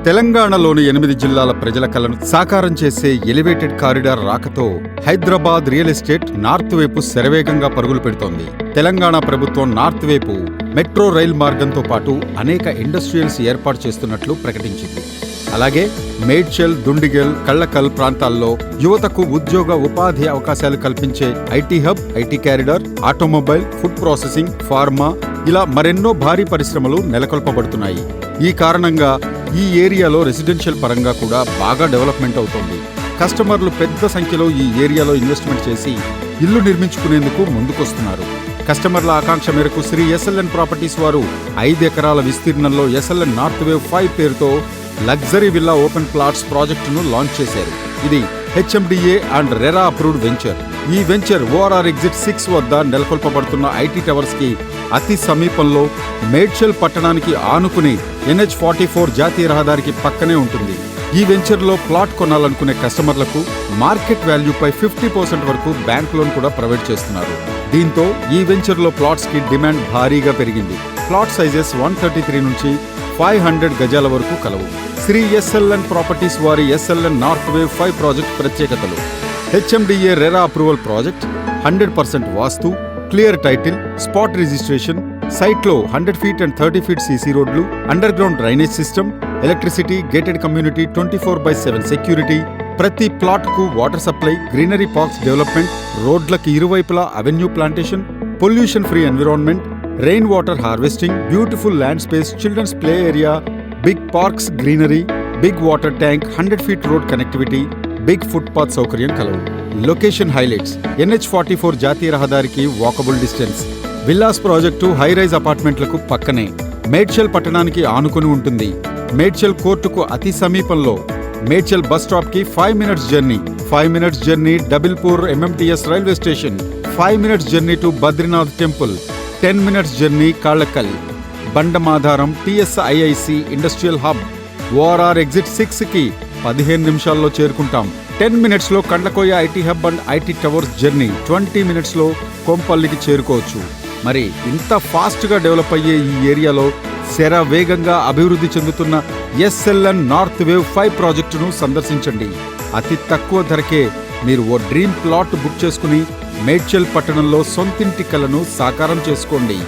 తెలంగాణలోని 8 జిల్లాల ప్రజల కలను సాకారం చేసే ఎలివేటెడ్ కారిడార్ రాకతో హైదరాబాద్ రియల్ ఎస్టేట్ నార్త్ వైపు శరవేగంగా పరుగులు పెడుతోంది. తెలంగాణ ప్రభుత్వం నార్త్ వైపు మెట్రో రైల్ మార్గంతో పాటు అనేక ఇండస్ట్రియల్స్ ఏర్పాటు చేస్తున్నట్లు ప్రకటించింది. అలాగే మేడ్చల్, దుండిగల్, కళ్ళకల్ ప్రాంతాల్లో యువతకు ఉద్యోగ ఉపాధి అవకాశాలు కల్పించే IT hub, IT corridor, automobile, food processing, pharma ఇలా మరెన్నో భారీ పరిశ్రమలు నెలకొల్పబడుతున్నాయి. ఈ కారణంగా ఈ ఏరియాలో రెసిడెన్షియల్ పరంగా కూడా బాగా డెవలప్మెంట్ అవుతోంది. కస్టమర్లు పెద్ద సంఖ్యలో ఈ ఏరియాలో ఇన్వెస్ట్మెంట్ చేసి ఇల్లు నిర్మించుకునేందుకు ముందుకొస్తున్నారు. కస్టమర్ల ఆకాంక్ష మేరకు శ్రీ ఎస్ఎల్ఎన్ ప్రాపర్టీస్ వారు 5 ఎకరాల విస్తీర్ణంలో ఎస్ఎల్ఎన్ నార్త్ వేవ్ 5 పేరుతో లగ్జరీ విల్లా ఓపెన్ ప్లాట్స్ ప్రాజెక్టును లాంచ్ చేశారు. ఇది HMDA and RERA approved venture. ఈ వెంచర్ ఓఆర్ఆర్ ఎగ్జిట్ 6 వద్ద నెలకొల్పబడుతున్న ఐటీ టవర్స్ కి అతి సమీపంలో మేడ్చల్ పట్టణానికి ఆనుకుని NH44 జాతీయ రహదారికి పక్కనే ఉంటుంది. ఈ వెంచర్లో ప్లాట్ కొనాలనుకునే కస్టమర్లకు మార్కెట్ వాల్యూపై 50% వరకు బ్యాంక్ లోన్ కూడా ప్రొవైడ్ చేస్తున్నారు. దీంతో ఈ వెంచర్లో ప్లాట్స్ కి డిమాండ్ భారీగా పెరిగింది. ప్లాట్ సైజెస్ 133 నుంచి 500 గజాల వరకు కలవు. శ్రీ ఎస్ఎల్ఎన్ ప్రాపర్టీస్ వారి ఎస్ఎల్ఎన్ నార్త్ వేవ్ 5 ప్రాజెక్ట్ ప్రత్యేకతలు: HMDA RERA approval project, 100% vastu, clear title, spot registration, సైట్లో 100 ఫీట్ అండ్ 30 ఫీట్ సీసీ రోడ్లు, underground drainage system, electricity, gated community, 24/7 security, ప్రతి ప్లాట్ కు water supply, greenery parks development, రోడ్లకు ఇరువైపులా avenue plantation, pollution free environment, rain water harvesting, beautiful land space, children's play area, big parks, greenery, big water tank, 100 feet road connectivity, big footpath సౌకర్యం కలవు. Location highlights: NH44 జాతీయ రహదారికి walkable distance. Villas project high rise అపార్ట్మెంట్లకు పక్కనే మేడ్చల్ పట్టణానికి ఆనుకుని ఉంటుంది. మేడ్చల్ కోర్టుకు అతి సమీపంలో. మేడ్చల్ బస్ స్టాప్ కి 5 minutes journey. 5 minutes journey Dabilpur MMTS railway station. 5 minutes journey to Badrinath temple. 10 minutes journey Kallakal. Bandamadharam TSIIC industrial hub. ORR exit 6 కి 15 నిమిషాల్లో చేరుకుంటాం. 10 మినిట్స్ లో Kandlakoya IT hub and IT towers journey. 20 minutes లో కొంపల్లికి చేరుకోవచ్చు. మరి ఇంత ఫాస్ట్ గా డెవలప్ అయ్యే ఈ ఏరియాలో శరవేగంగా అభివృద్ధి చెందుతున్న ఎస్ఎల్ఎన్ నార్త్ వేవ్ 5 ప్రాజెక్టును సందర్శించండి. అతి తక్కువ ధరకే మీరు ఓ డ్రీమ్ ప్లాట్ బుక్ చేసుకుని మేడ్చల్ పట్టణంలో సొంతింటి కలను సాకారం చేసుకోండి.